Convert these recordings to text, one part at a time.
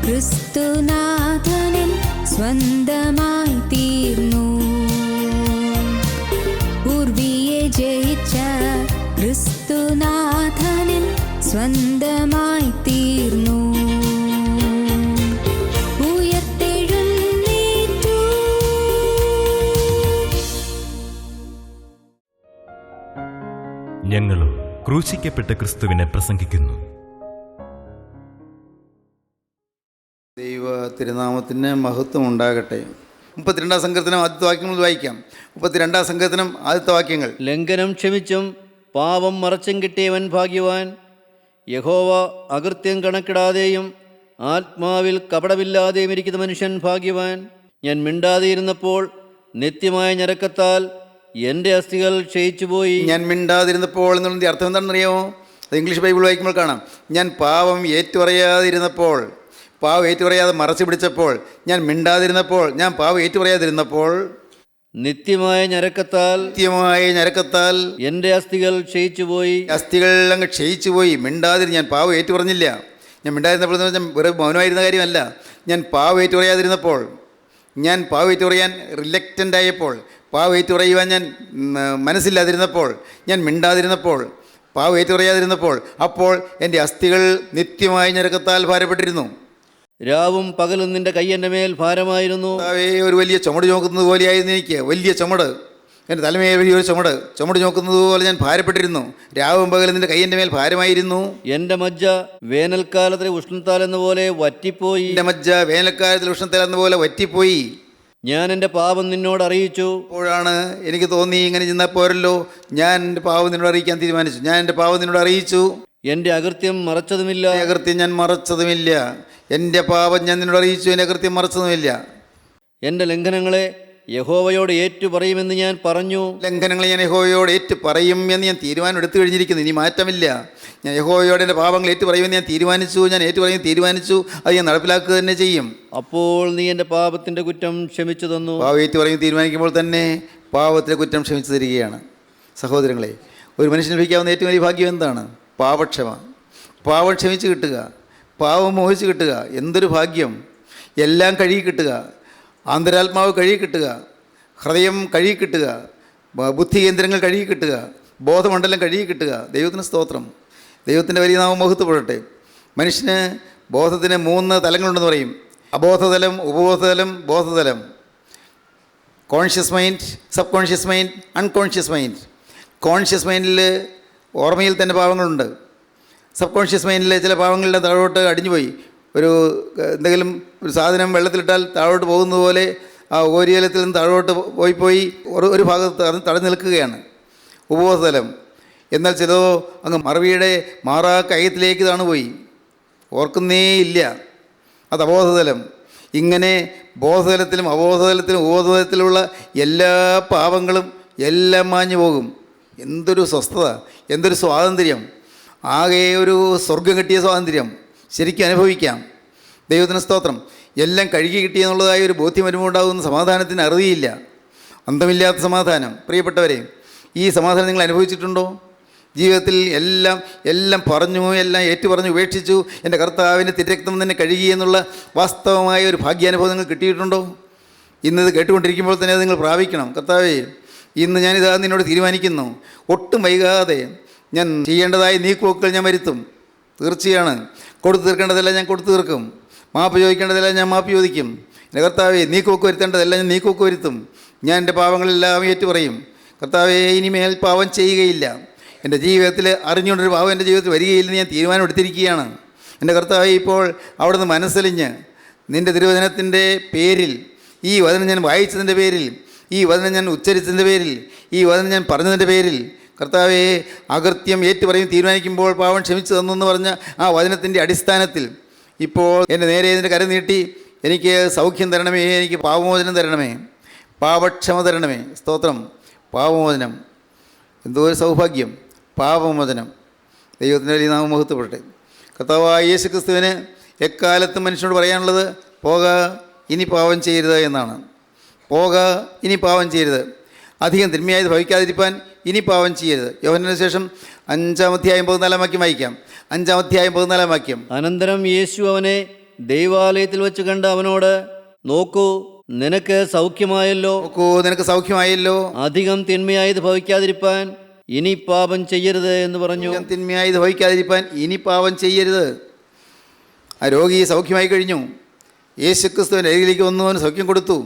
ക്രിസ്തുനാഥനിൽ സ്വന്തമായി തീർന്നു. ഉർവിയെ ജയിച്ച ക്രിസ്തുനാഥനിൽ സ്വന്തമായി തീർന്നു. ഉയർത്തെഴുന്നേറ്റു. ഞങ്ങളും ക്രൂശിക്കപ്പെട്ട ക്രിസ്തുവിനെ പ്രസംഗിക്കുന്നു. ദൈവ തിരുനാമത്തിന് മഹത്വം ഉണ്ടാകട്ടെ. 32-ാം സങ്കീർത്തനം ആദ്യത്തെ വാക്യങ്ങൾ വായിക്കാം. 32-ാം സങ്കീർത്തനം ആദ്യത്തെ വാക്യങ്ങൾ. ലംഘനം ക്ഷമിച്ചും പാപം മറച്ചും കിട്ടിയവൻ ഭാഗ്യവാൻ. യഹോവ അകൃത്യം കണക്കിടാതെയും ആത്മാവിൽ കപടമില്ലാതെയും ഇരിക്കുന്ന മനുഷ്യൻ ഭാഗ്യവാൻ. ഞാൻ മിണ്ടാതെയിരുന്നപ്പോൾ നിത്യമായ ഞരക്കത്താൽ എൻ്റെ അസ്ഥികൾ ക്ഷയിച്ചുപോയി. ഞാൻ മിണ്ടാതിരുന്നപ്പോൾ എന്നുള്ളതിൻ്റെ അർത്ഥം എന്താണെന്നറിയാമോ? അത് ഇംഗ്ലീഷ് ബൈബിൾ വായിക്കുമ്പോൾ കാണാം. ഞാൻ പാപം ഏറ്റുപറയാതിരുന്നപ്പോൾ, പാവം ഏറ്റുപറയാതെ മറച്ചു പിടിച്ചപ്പോൾ, ഞാൻ മിണ്ടാതിരുന്നപ്പോൾ, ഞാൻ പാവം ഏറ്റുപറയാതിരുന്നപ്പോൾ, നിത്യമായ ഞരക്കത്താൽ എൻ്റെ അസ്ഥികൾ ക്ഷയിച്ചുപോയി. അസ്ഥികൾ അങ്ങ് ക്ഷയിച്ചുപോയി. ഞാൻ പാവം ഏറ്റുപറഞ്ഞില്ല. ഞാൻ മിണ്ടാതിരുന്നപ്പോൾ എന്ന് പറഞ്ഞാൽ വെറുതെ മൗനമായിരുന്ന കാര്യമല്ല. ഞാൻ പാവം ഏറ്റുപറയാതിരുന്നപ്പോൾ, ഞാൻ പാവം ഏറ്റുപറയാൻ റിലക്റ്റൻ്റ് ആയപ്പോൾ, പാവം ഏറ്റുപറയുവാൻ ഞാൻ മനസ്സില്ലാതിരുന്നപ്പോൾ, ഞാൻ മിണ്ടാതിരുന്നപ്പോൾ, പാവം ഏറ്റുപറയാതിരുന്നപ്പോൾ, അപ്പോൾ എൻ്റെ അസ്ഥികൾ നിത്യമായ ഞരക്കത്താൽ ഭാരപ്പെട്ടിരുന്നു. രാവും പകലും നിന്റെ കൈ എൻ്റെ മേൽ ഭാരമായിരുന്നു. ഒരു വലിയ ചുമട് ചുമക്കുന്നത് പോലെയായിരുന്നു എനിക്ക്. വലിയ ചുമട്, എൻ്റെ തലമേൽ വലിയൊരു ചുമട് ചുമക്കുന്നത് പോലെ ഞാൻ ഭാരപ്പെട്ടിരുന്നു. രാവും പകലും നിന്റെ കൈ എൻ്റെ മേൽ ഭാരമായിരുന്നു. എൻ്റെ മജ്ജ വേനൽക്കാലത്തിലെ ഉഷ്ണത്താൽ എന്ന പോലെ വറ്റിപ്പോയി. എൻ്റെ മജ്ജ വേനൽക്കാലത്തിലെ ഉഷ്ണത്താൽ എന്ന പോലെ വറ്റിപ്പോയി. ഞാൻ എൻ്റെ പാപം നിന്നോട് അറിയിച്ചു. അപ്പോഴാണ് എനിക്ക് തോന്നി, ഇങ്ങനെ ചെന്നാൽ പോരല്ലോ, ഞാൻ എൻ്റെ പാപം നിന്നോട് അറിയിക്കാൻ തീരുമാനിച്ചു. ഞാൻ എൻ്റെ പാപം നിന്നോട് അറിയിച്ചു. എൻ്റെ അകൃത്യം മറച്ചതുമില്ല. അകൃത്യം ഞാൻ മറച്ചതുമില്ല. എൻ്റെ പാപം ഞാൻ നിന്നോട് അറിയിച്ചു, എൻ്റെ അകൃത്യം മറച്ചതുമില്ല. എൻ്റെ ലംഘനങ്ങളെ യഹോവയോട് ഏറ്റു പറയുമെന്ന് ഞാൻ പറഞ്ഞു. ലംഘനങ്ങളെ ഞാൻ യഹോവയോട് ഏറ്റു പറയും എന്ന് ഞാൻ തീരുമാനം എടുത്തു കഴിഞ്ഞിരിക്കുന്നു. ഇനി മാറ്റമില്ല. ഞാൻ യഹോവയോട് എൻ്റെ പാപങ്ങൾ ഏറ്റു പറയുമെന്ന് ഞാൻ തീരുമാനിച്ചു. ഞാൻ ഏറ്റു പറയുമെന്ന് തീരുമാനിച്ചു. അത് ഞാൻ നടപ്പിലാക്കുക തന്നെ ചെയ്യും. അപ്പോൾ നീ എൻ്റെ പാപത്തിൻ്റെ കുറ്റം ക്ഷമിച്ചു തന്നു. പാവം ഏറ്റു പറയുമെന്ന് തീരുമാനിക്കുമ്പോൾ തന്നെ പാപത്തിൻ്റെ കുറ്റം ക്ഷമിച്ചു തരികയാണ്. സഹോദരങ്ങളെ, ഒരു മനുഷ്യന് ലഭിക്കാവുന്ന ഏറ്റവും വലിയ ഭാഗ്യം എന്താണ്? പാപക്ഷമ. പാവം ക്ഷമിച്ച് കിട്ടുക, പാവം മോഹിച്ച് കിട്ടുക. എന്തൊരു ഭാഗ്യം! എല്ലാം കഴുകി കിട്ടുക, ആന്തരാത്മാവ് കഴുകി കിട്ടുക, ഹൃദയം കഴുകി കിട്ടുക, ബുദ്ധി കേന്ദ്രങ്ങൾ കഴുകി കിട്ടുക, ബോധമണ്ഡലം കഴുകി കിട്ടുക. ദൈവത്തിന് സ്തോത്രം. ദൈവത്തിൻ്റെ വലിയ നാമം മഹത്വപ്പെടട്ടെ. മനുഷ്യന് ബോധത്തിന് 3 തലങ്ങളുണ്ടെന്ന് പറയും. അബോധതലം, ഉപബോധതലം, ബോധതലം. Conscious mind, sub conscious mind, unconscious mind. Conscious മൈൻഡിൽ ഓർമ്മയിൽ തന്നെ പാവങ്ങളുണ്ട്. സബ് കോൺഷ്യസ് മൈൻഡിൽ ചില പാവങ്ങളുടെ താഴോട്ട് അടിഞ്ഞുപോയി. എന്തെങ്കിലും ഒരു സാധനം വെള്ളത്തിലിട്ടാൽ താഴോട്ട് പോകുന്നത് പോലെ ആ ഓരിയലത്തിൽ നിന്ന് താഴോട്ട് പോയി ഒരു ഭാഗത്ത് തടഞ്ഞു നിൽക്കുകയാണ് ഉപബോധതലം. എന്നാൽ ചിലതോ അങ്ങ് മറവിയുടെ കയത്തിലേക്ക് താണുപോയി, ഓർക്കുന്നേ ഇല്ല. അത് അബോധതലം. ഇങ്ങനെ ബോധതലത്തിലും അബോധതലത്തിലും ഉപബോധതലത്തിലുള്ള എല്ലാ പാവങ്ങളും എല്ലാം മാഞ്ഞു പോകും. എന്തൊരു സ്വസ്ഥത, എന്തൊരു സ്വാതന്ത്ര്യം! ആകെ ഒരു സ്വർഗം കിട്ടിയ സ്വാതന്ത്ര്യം ശരിക്കും അനുഭവിക്കാം. ദൈവത്തിന് സ്തോത്രം. എല്ലാം കഴുകി കിട്ടിയെന്നുള്ളതായ ഒരു ബോധ്യം വരുമ്പോൾ ഉണ്ടാകുന്ന സമാധാനത്തിന് അറുതിയില്ല. അന്തമില്ലാത്ത സമാധാനം. പ്രിയപ്പെട്ടവരെ, ഈ സമാധാനം നിങ്ങൾ അനുഭവിച്ചിട്ടുണ്ടോ? ജീവിതത്തിൽ എല്ലാം പറഞ്ഞു, എല്ലാം ഏറ്റുപറഞ്ഞ് ഉപേക്ഷിച്ചു, എൻ്റെ കർത്താവിൻ്റെ തിരക്തം തന്നെ കഴുകി എന്നുള്ള വാസ്തവമായ ഒരു ഭാഗ്യാനുഭവം നിങ്ങൾ കിട്ടിയിട്ടുണ്ടോ? ഇന്നത് കേട്ടുകൊണ്ടിരിക്കുമ്പോൾ തന്നെ അത് നിങ്ങൾ പ്രാപിക്കണം. കർത്താവേ, ഇന്ന് ഞാനിതാ നിന്നോട് തീരുമാനിക്കുന്നു, ഒട്ടും വൈകാതെ ഞാൻ ചെയ്യേണ്ടതായ നീക്കുപോക്കുകൾ ഞാൻ വരുത്തും. തീർച്ചയാണ്. കൊടുത്തു തീർക്കേണ്ടതെല്ലാം ഞാൻ കൊടുത്തു തീർക്കും. മാപ്പ് ചോദിക്കേണ്ടതെല്ലാം ഞാൻ മാപ്പ് ചോദിക്കും. എൻ്റെ കർത്താവേ, നീക്കുപോക്ക് വരുത്തേണ്ടതെല്ലാം ഞാൻ നീക്കുപോക്ക് വരുത്തും. ഞാൻ എൻ്റെ പാവങ്ങളെല്ലാം ഏറ്റുപറയും. കർത്താവേ, ഇനിമേൽ പാവം ചെയ്യുകയില്ല. എൻ്റെ ജീവിതത്തിൽ അറിഞ്ഞുകൊണ്ടൊരു പാവം എൻ്റെ ജീവിതത്തിൽ വരികയില്ലെന്ന് ഞാൻ തീരുമാനം എടുത്തിരിക്കുകയാണ്. എൻ്റെ കർത്താവേ, ഇപ്പോൾ അവിടുന്ന് മനസ്സലിഞ്ഞ് നിൻ്റെ തിരുവചനത്തിൻ്റെ പേരിൽ, ഈ വചനം ഞാൻ വായിച്ചതിൻ്റെ പേരിൽ, ഈ വചനം ഞാൻ ഉച്ചരിച്ചതിൻ്റെ പേരിൽ, ഈ വചനം ഞാൻ പറഞ്ഞതിൻ്റെ പേരിൽ, കർത്താവേ, അകൃത്യം ഏറ്റുപറയും തീരുമാനിക്കുമ്പോൾ പാവം ക്ഷമിച്ചു തന്നു എന്ന് പറഞ്ഞ ആ വചനത്തിൻ്റെ അടിസ്ഥാനത്തിൽ ഇപ്പോൾ എൻ്റെ നേരെ ഇതിൻ്റെ കരം നീട്ടി എനിക്ക് സൗഖ്യം തരണമേ, എനിക്ക് പാപമോചനം തരണമേ, പാപക്ഷമ തരണമേ. സ്തോത്രം. പാപമോചനം എന്തോ ഒരു സൗഭാഗ്യം! പാപമോചനം. ദൈവത്തിൻ്റെ വലിയ നാമം മഹത്വപ്പെടട്ടെ. കർത്താവായ യേശു ക്രിസ്തുവിന് എക്കാലത്തും മനുഷ്യനോട് പറയാനുള്ളത്, പോക, ഇനി പാവം ചെയ്യരുത് എന്നാണ്. പോക, ഇനി പാവം ചെയ്യരുത്. അധികം തിന്മയായത് ഭവിക്കാതിരിക്കാൻ ഇനി പാവം ചെയ്യരുത്. യോഹന്നാന് ശേഷം 5-ാം അധ്യായം 14-ാം വാക്യം വായിക്കാം. 5-ാം അധ്യായം 14-ാം വാക്യം. അനന്തരം യേശു അവനെ ദൈവാലയത്തിൽ വെച്ച് കണ്ട് അവനോട്, നോക്കൂ, നിനക്ക് സൗഖ്യമായല്ലോ. നോക്കൂ, നിനക്ക് സൗഖ്യമായല്ലോ. അധികം തിന്മയായത് ഭവിക്കാതിരിപ്പാൻ ഇനി പാപം ചെയ്യരുത് എന്ന് പറഞ്ഞു. തിന്മയായി ഇത് ഭവിക്കാതിരിപ്പാൻ ഇനി പാപം ചെയ്യരുത്. ആ രോഗി സൗഖ്യമായി കഴിഞ്ഞു. യേശുക്രിസ്തുവിൻ്റെ അരികിലേക്ക് വന്നു, അവന് സൗഖ്യം കൊടുത്തു.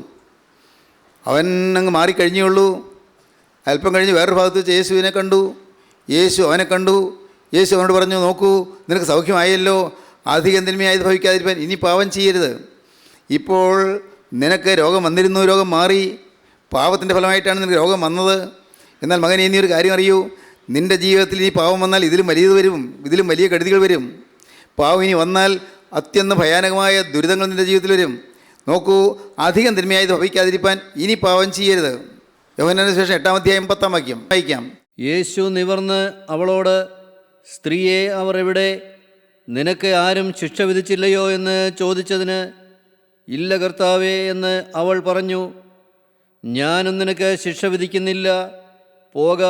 അവൻ അങ്ങ് മാറിക്കഴിഞ്ഞുള്ളൂ. അല്പം കഴിഞ്ഞ് വേറൊരു ഭാഗത്ത് വെച്ച് യേശുവിനെ കണ്ടു. യേശു അവനെ കണ്ടു. യേശു അവനോട് പറഞ്ഞു, നോക്കൂ, നിനക്ക് സൗഖ്യമായല്ലോ. അധികം തിന്മയായത് ഭവിക്കാതിരിക്കാൻ ഇനി പാപം ചെയ്യരുത്. ഇപ്പോൾ നിനക്ക് രോഗം വന്നിരുന്നു, രോഗം മാറി. പാപത്തിൻ്റെ ഫലമായിട്ടാണ് നിനക്ക് രോഗം വന്നത്. എന്നാൽ മകനെ, ഇനി ഒരു കാര്യം അറിയൂ, നിൻ്റെ ജീവിതത്തിൽ ഇനി പാവം വന്നാൽ ഇതിലും വലിയത് വരും, ഇതിലും വലിയ കെടുതികൾ വരും. പാവം ഇനി വന്നാൽ അത്യന്തം ഭയാനകമായ ദുരിതങ്ങൾ നിൻ്റെ ജീവിതത്തിൽ വരും. നോക്കൂ, അധികം തിന്മയായത് ഭവിക്കാതിരിക്കാൻ ഇനി പാവം ചെയ്യരുത്. യോഹന്നാന്റെ സുവിശേഷം 8-ാം അധ്യായം 10-ാം വാക്യം വായിക്കാം. യേശു നിവർന്ന് അവളോട്, സ്ത്രീയെ, അവർ എവിടെ? നിനക്ക് ആരും ശിക്ഷ വിധിച്ചില്ലയോ എന്ന് ചോദിച്ചതിന്, ഇല്ല കർത്താവേ എന്ന് അവൾ പറഞ്ഞു. ഞാനും നിനക്ക് ശിക്ഷ വിധിക്കുന്നില്ല, പോക,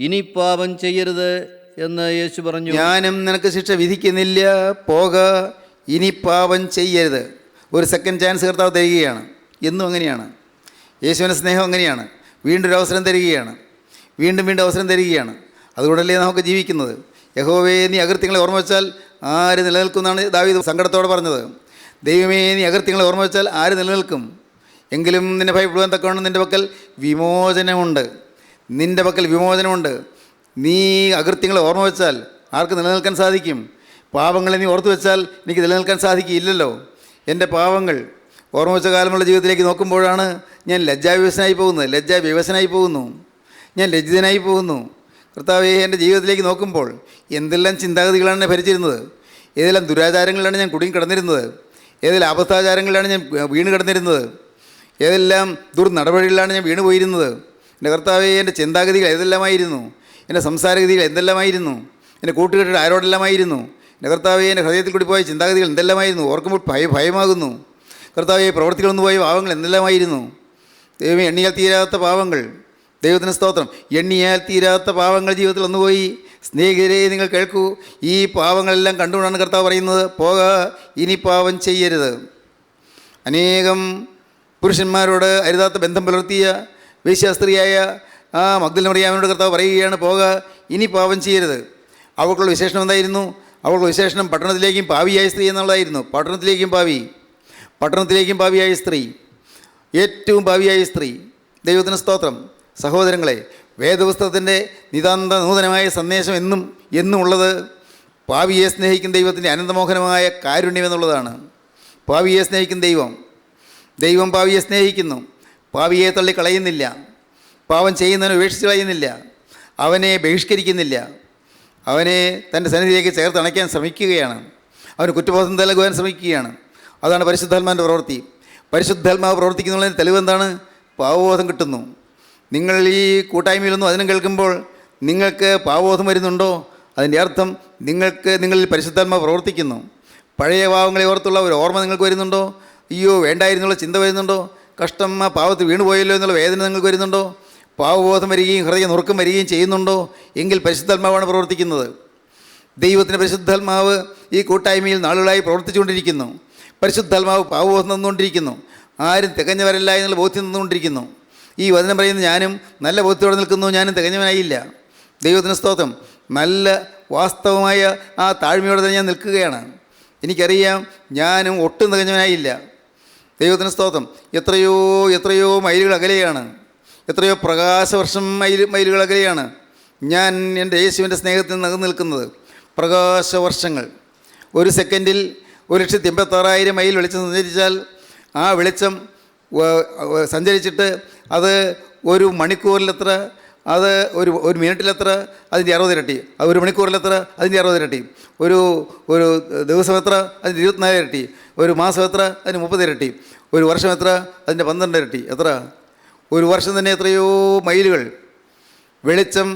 ഇനി പാപം ചെയ്യരുത് എന്ന് യേശു പറഞ്ഞു. ഞാനും നിനക്ക് ശിക്ഷ വിധിക്കുന്നില്ല, പോക, ഇനി പാപം ചെയ്യരുത്. ഒരു സെക്കൻഡ് ചാൻസ് കർത്താവ് തരികയാണ്. എന്നും അങ്ങനെയാണ്. യേശുവിൻ്റെ സ്നേഹം അങ്ങനെയാണ്. വീണ്ടും ഒരു അവസരം തരികയാണ്, വീണ്ടും വീണ്ടും അവസരം തരികയാണ്. അതുകൊണ്ടല്ലേ നമുക്ക് ജീവിക്കുന്നത്. യഹോവേ, നീ അകൃത്യങ്ങളെ ഓർമ്മ വെച്ചാൽ ആര് നിലനിൽക്കുമെന്നാണ് ദാവീദ് സങ്കടത്തോടെ പറഞ്ഞത്. ദൈവമേ, നീ അകൃത്യങ്ങളെ ഓർമ്മ വെച്ചാൽ ആര് നിലനിൽക്കും? എങ്കിലും നിന്നെ ഭയപ്പെടുവാൻ തക്കവണ്ണം നിൻ്റെ പക്കൽ വിമോചനമുണ്ട്. നിൻ്റെ പക്കൽ വിമോചനമുണ്ട്. നീ അകൃത്യങ്ങളെ ഓർമ്മ വെച്ചാൽ ആർക്ക് നിലനിൽക്കാൻ സാധിക്കും? പാപങ്ങളെ നീ ഓർത്തു വെച്ചാൽ എനിക്ക് നിലനിൽക്കാൻ സാധിക്കില്ലല്ലോ. എൻ്റെ പാപങ്ങൾ ഓർമ്മ വെച്ച കാലമുള്ള ജീവിതത്തിലേക്ക് നോക്കുമ്പോഴാണ് ഞാൻ ലജ്ജാവിവശനായി പോകുന്നു. ഞാൻ ലജ്ജിതനായി പോകുന്നു. കർത്താവേ, എൻ്റെ ജീവിതത്തിലേക്ക് നോക്കുമ്പോൾ എന്തെല്ലാം ചിന്താഗതികളാണ് എന്നെ ഭരിച്ചിരുന്നത്, ഏതെല്ലാം ദുരാചാരങ്ങളിലാണ് ഞാൻ കുടുങ്ങി കിടന്നിരുന്നത്, ഏതെല്ലാം അബദ്ധാചാരങ്ങളിലാണ് ഞാൻ വീണ് കിടന്നിരുന്നത്, ഏതെല്ലാം ദുർനടപടികളിലാണ് ഞാൻ വീണ് പോയിരുന്നത്. എൻ്റെ കർത്താവേ, എൻ്റെ ചിന്താഗതികൾ ഏതെല്ലാമായിരുന്നു, എൻ്റെ സംസാരഗതികൾ എന്തെല്ലാമായിരുന്നു, എൻ്റെ കൂട്ടുകെട്ടിൽ ആരോടെല്ലാമായിരുന്നു. എൻ്റെ കർത്താവേ, എൻ്റെ ഹൃദയത്തിൽ കൂടി പോയ ചിന്താഗതികൾ എന്തെല്ലാമായിരുന്നു. ഓർക്കുമ്പോൾ ഭയമാകുന്നു. കർത്താവേ, പ്രവർത്തികളൊന്നു പോയ പാവങ്ങൾ എന്തെല്ലാമായിരുന്നു. ദൈവമേ, എണ്ണിയാൽ തീരാത്ത പാവങ്ങൾ. ദൈവത്തിന് സ്തോത്രം. എണ്ണിയാൽ തീരാത്ത പാവങ്ങൾ ജീവിതത്തിൽ ഒന്നുപോയി. സ്നേഹിതരെ, നിങ്ങൾ കേൾക്കൂ, ഈ പാവങ്ങളെല്ലാം കണ്ടുകൊണ്ടാണ് കർത്താവ് പറയുന്നത്, പോക, ഇനി പാവം ചെയ്യരുത്. അനേകം പുരുഷന്മാരോട് അരുതാത്ത ബന്ധം പുലർത്തിയ വേശ്യാസ്ത്രീയായ ആ മഗ്ദലന മറിയാമിനോട് കർത്താവ് പറയുകയാണ്, പോക, ഇനി പാവം ചെയ്യരുത്. അവൾക്കുള്ള വിശേഷണം എന്തായിരുന്നു? അവൾക്കുള്ള വിശേഷണം പട്ടണത്തിലേക്കും പാവിയായ സ്ത്രീ എന്നുള്ളതായിരുന്നു. പട്ടണത്തിലേക്കും പാവിയായ സ്ത്രീ, ഏറ്റവും പാവിയായ സ്ത്രീ. ദൈവത്തിന് സ്തോത്രം. സഹോദരങ്ങളെ, വേദപുസ്തകത്തിൻ്റെ നിതാന്ത നൂതനമായ സന്ദേശം എന്നും ഉള്ളത് പാവിയെ സ്നേഹിക്കുന്ന ദൈവത്തിൻ്റെ അനന്തമോഹനമായ കാരുണ്യം എന്നുള്ളതാണ്. പാവിയെ സ്നേഹിക്കുന്ന ദൈവം പാവിയെ സ്നേഹിക്കുന്നു. പാവിയെ തള്ളിക്കളയുന്നില്ല. പാവം ചെയ്യുന്നവനെ ഉപേക്ഷിച്ച് കളയുന്നില്ല. അവനെ ബഹിഷ്കരിക്കുന്നില്ല. അവനെ തൻ്റെ സന്നിധിയിലേക്ക് ചേർത്തണയ്ക്കാൻ ശ്രമിക്കുകയാണ്. അവന് കുറ്റബോധം നൽകുവാൻ ശ്രമിക്കുകയാണ്. അതാണ് പരിശുദ്ധാത്മാവിൻ്റെ പ്രവൃത്തി. പരിശുദ്ധാത്മാവ് പ്രവർത്തിക്കുന്നതിന് തെളിവ് എന്താണ്? പാവബോധം കിട്ടുന്നു. നിങ്ങൾ ഈ കൂട്ടായ്മയിലൊന്നും അതിനും കേൾക്കുമ്പോൾ നിങ്ങൾക്ക് പാവബോധം വരുന്നുണ്ടോ? അതിൻ്റെ അർത്ഥം നിങ്ങളിൽ പരിശുദ്ധാത്മാവ് പ്രവർത്തിക്കുന്നു. പഴയ പാവങ്ങളെ ഓർത്തുള്ള ഒരു ഓർമ്മ നിങ്ങൾക്ക് വരുന്നുണ്ടോ? അയ്യോ, വേണ്ടായിരുന്നുള്ള ചിന്ത വരുന്നുണ്ടോ? കഷ്ടം, ആ പാവത്തിൽ വീണുപോയല്ലോ എന്നുള്ള വേദന നിങ്ങൾക്ക് വരുന്നുണ്ടോ? പാവബോധം വരികയും ഹൃദയ നുറുക്കം വരികയും ചെയ്യുന്നുണ്ടോ? എങ്കിൽ പരിശുദ്ധാത്മാവാണ് പ്രവർത്തിക്കുന്നത്. ദൈവത്തിൻ്റെ പരിശുദ്ധാത്മാവ് ഈ കൂട്ടായ്മയിൽ നാളുകളായി പ്രവർത്തിച്ചുകൊണ്ടിരിക്കുന്നു. പരിശുദ്ധാത്മാവ് പാവബോധം തന്നുകൊണ്ടിരിക്കുന്നു. ആരും തികഞ്ഞവരല്ല എന്നുള്ള ബോധ്യം തന്നുകൊണ്ടിരിക്കുന്നു. ഈ വചനം പറയുന്ന ഞാനും നല്ല ബോധ്യത്തോടെ നിൽക്കുന്നു. ഞാനും തികഞ്ഞവനായില്ല. ദൈവത്തിന് സ്തോത്രം. നല്ല വാസ്തവമായ ആ താഴ്മയോടെ തന്നെ ഞാൻ നിൽക്കുകയാണ്. എനിക്കറിയാം ഞാനും ഒട്ടും തികഞ്ഞവനായില്ല. ദൈവത്തിന് സ്തോത്രം. എത്രയോ മൈലുകൾ അകലെയാണ്. എത്രയോ പ്രകാശവർഷം മൈലുകൾ അകലെയാണ് ഞാൻ എൻ്റെ യേശുവിൻ്റെ സ്നേഹത്തിൽ നിന്ന് നിൽക്കുന്നത്. പ്രകാശവർഷങ്ങൾ. ഒരു സെക്കൻഡിൽ 1,86,000 മൈൽ വെളിച്ചം സഞ്ചരിച്ചാൽ ആ വെളിച്ചം സഞ്ചരിച്ചിട്ട് അത് ഒരു മണിക്കൂറിലെത്ര, അത് ഒരു മിനിറ്റിലെത്ര, അതിൻ്റെ 60 ഇരട്ടി. അത് ഒരു മണിക്കൂറിലെത്ര, അതിൻ്റെ 60 ഇരട്ടി. ഒരു ദിവസം എത്ര, അതിൻ്റെ 24 ഇരട്ടി. ഒരു മാസം എത്ര, അതിന് 30 ഇരട്ടി. ഒരു വർഷം എത്ര, അതിൻ്റെ 12 ഇരട്ടി. എത്ര? ഒരു വർഷം തന്നെ എത്രയോ മൈലുകൾ. വെളിച്ചം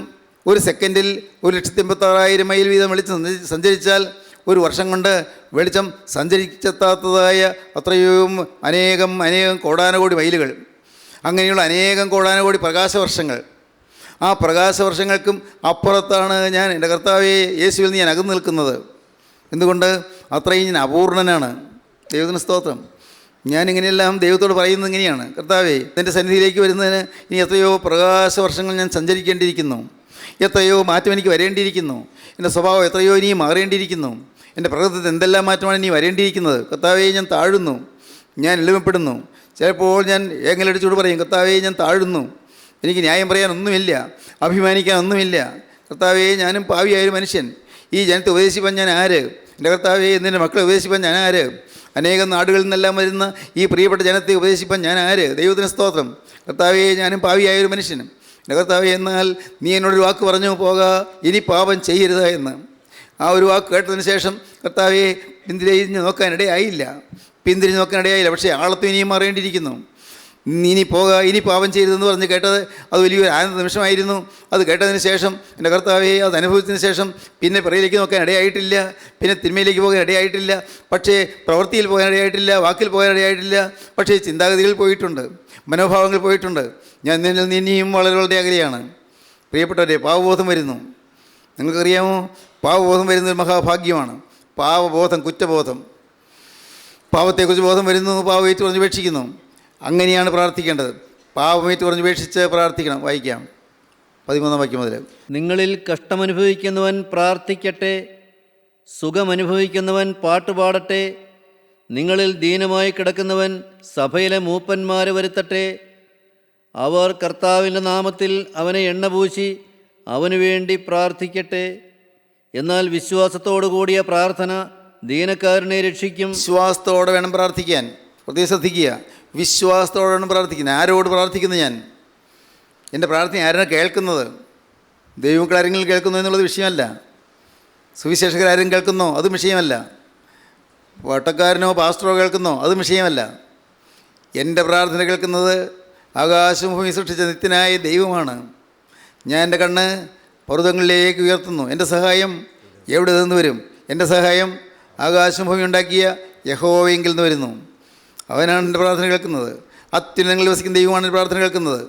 ഒരു സെക്കൻഡിൽ 1,86,000 മൈൽ വീതം വെളിച്ചം സഞ്ചരിച്ചാൽ ഒരു വർഷം കൊണ്ട് വെളിച്ചം സഞ്ചരിച്ചെത്താത്തതായ അത്രയും അനേകം കോടാനുകോടി മൈലുകൾ. അങ്ങനെയുള്ള അനേകം കോടാനുകോടി പ്രകാശവർഷങ്ങൾ. ആ പ്രകാശവർഷങ്ങൾക്കും അപ്പുറത്താണ് ഞാൻ എൻ്റെ കർത്താവേ യേശുവിൽ നിന്ന് ഞാൻ അകന്നു നിൽക്കുന്നത്. എന്തുകൊണ്ട്? അത്രയും ഞാൻ അപൂർണനാണ്. ദൈവത്തിന് സ്തോത്രം. ഞാനിങ്ങനെയെല്ലാം ദൈവത്തോട് പറയുന്നത് ഇങ്ങനെയാണ്: കർത്താവേ, എൻ്റെ സന്നിധിയിലേക്ക് വരുന്നതിന് ഇനി എത്രയോ പ്രകാശ വർഷങ്ങൾ ഞാൻ സഞ്ചരിക്കേണ്ടിയിരിക്കുന്നു, എത്രയോ മാറ്റം എനിക്ക് വരേണ്ടിയിരിക്കുന്നു, എൻ്റെ സ്വഭാവം എത്രയോ ഇനിയും മാറേണ്ടിയിരിക്കുന്നു, എൻ്റെ പ്രകൃതത്തിൽ എന്തെല്ലാം മാറ്റമാണ് ഇനി വരേണ്ടിയിരിക്കുന്നത്. കർത്താവേ, ഞാൻ താഴുന്നു, ഞാൻ എളിമപ്പെടുന്നു. ചിലപ്പോൾ ഞാൻ ഏങ്ങലടിച്ചുകൊണ്ട് പറയും: കർത്താവേ, ഞാൻ താഴുന്നു, എനിക്ക് ന്യായം പറയാനൊന്നുമില്ല, അഭിമാനിക്കാനൊന്നുമില്ല. കർത്താവേ, ഞാനും പാവിയായൊരു മനുഷ്യൻ. ഈ ജനത്തെ ഉപദേശിപ്പാൻ ഞാൻ ആര്? എൻ്റെ കർത്താവേ, എൻ്റെ മക്കളെ ഉപദേശിപ്പാൻ ഞാൻ ആര്? അനേകം നാടുകളിൽ നിന്നെല്ലാം വരുന്ന ഈ പ്രിയപ്പെട്ട ജനത്തെ ഉപദേശിപ്പാൻ ഞാൻ ആര്? ദൈവത്തിന് സ്തോത്രം. കർത്താവേ, ഞാനും പാവിയായൊരു മനുഷ്യനും. എൻ്റെ കർത്താവേ, എന്നാൽ നീ എന്നോടൊരു വാക്ക് പറഞ്ഞു, പോക, ഇനി പാപം ചെയ്യരുത് എന്ന്. ആ ഒരു വാക്ക് കേട്ടതിന് ശേഷം കർത്താവെ പിന്തിരിഞ്ഞ് നോക്കാനിടയായില്ല. പക്ഷേ ആളത്തും ഇനിയും മാറേണ്ടിയിരിക്കുന്നു. ഇനി പോക, ഇനി പാപം ചെയ്തതെന്ന് പറഞ്ഞ് കേട്ടത് അത് വലിയൊരു ആനന്ദ നിമിഷമായിരുന്നു. അത് കേട്ടതിന് ശേഷം എൻ്റെ കർത്താവെ, അത് അനുഭവിച്ചതിന് ശേഷം പിന്നെ പിറയിലേക്ക് നോക്കാൻ ഇടയായിട്ടില്ല, പിന്നെ തിന്മയിലേക്ക് പോകാൻ ഇടയായിട്ടില്ല, പക്ഷേ പ്രവൃത്തിയിൽ പോകാൻ ഇടയായിട്ടില്ല, വാക്കിൽ പോകാൻ ഇടയായിട്ടില്ല, പക്ഷേ ചിന്താഗതികൾ പോയിട്ടുണ്ട്, മനോഭാവങ്ങൾ പോയിട്ടുണ്ട്. ഞാൻ നിന്നിൽ ഇനിയും വളരെ വളരെ അകലെയാണ്. പ്രിയപ്പെട്ടവരെ, പാവബോധം വരുന്നു. നിങ്ങൾക്കറിയാമോ, പാവബോധം വരുന്നൊരു മഹാഭാഗ്യമാണ്. പാവബോധം, കുറ്റബോധം, പാവത്തെക്കുറിച്ച് ബോധം വരുന്നു, പാവമേറ്റ് പറഞ്ഞ് ഉപേക്ഷിക്കുന്നു. അങ്ങനെയാണ് പ്രാർത്ഥിക്കേണ്ടത്. പാവമേറ്റ് പറഞ്ഞ് ഉപേക്ഷിച്ച് പ്രാർത്ഥിക്കണം. വായിക്കാം 13 വാക്യം മുതൽ. നിങ്ങളിൽ കഷ്ടമനുഭവിക്കുന്നവൻ പ്രാർത്ഥിക്കട്ടെ, സുഖമനുഭവിക്കുന്നവൻ പാട്ടുപാടട്ടെ. നിങ്ങളിൽ ദീനമായി കിടക്കുന്നവൻ സഭയിലെ മൂപ്പന്മാരെ വരുത്തട്ടെ. അവർ കർത്താവിൻ്റെ നാമത്തിൽ അവനെ എണ്ണപൂശി അവനു വേണ്ടി പ്രാർത്ഥിക്കട്ടെ. എന്നാൽ വിശ്വാസത്തോടു കൂടിയ പ്രാർത്ഥന ദീനക്കാരനെ രക്ഷിക്കും. വിശ്വാസത്തോടെ വേണം പ്രാർത്ഥിക്കാൻ. പ്രത്യേകം ശ്രദ്ധിക്കുക, വിശ്വാസത്തോടെ വേണം പ്രാർത്ഥിക്കുന്നത്. ആരോട് പ്രാർത്ഥിക്കുന്നു? ഞാൻ എൻ്റെ പ്രാർത്ഥന ആരാണ് കേൾക്കുന്നത്? ദൈവമക്കളാരെങ്കിലും കേൾക്കുന്നു എന്നുള്ളത് വിഷയമല്ല. സുവിശേഷകരാരും കേൾക്കുന്നോ? അതും വിഷയമല്ല. വട്ടക്കാരനോ പാസ്റ്ററോ കേൾക്കുന്നോ? അതും വിഷയമല്ല. എൻ്റെ പ്രാർത്ഥന കേൾക്കുന്നത് ആകാശവും ഭൂമി സൃഷ്ടിച്ച നിത്യനായ ദൈവമാണ്. ഞാൻ എൻ്റെ കണ്ണ് പർവ്വതങ്ങളിലേക്ക് ഉയർത്തുന്നു. എൻ്റെ സഹായം എവിടെ നിന്ന് വരും? എൻ്റെ സഹായം ആകാശം ഭൂമി ഉണ്ടാക്കിയ യഹോവയെങ്കിൽ നിന്ന് വരുന്നു. അവനാണ് എൻ്റെ പ്രാർത്ഥന കേൾക്കുന്നത്. അത്യുന്നതങ്ങളിൽ വസിക്കുന്ന ദൈവമാണ് എൻ്റെ പ്രാർത്ഥന കേൾക്കുന്നത്.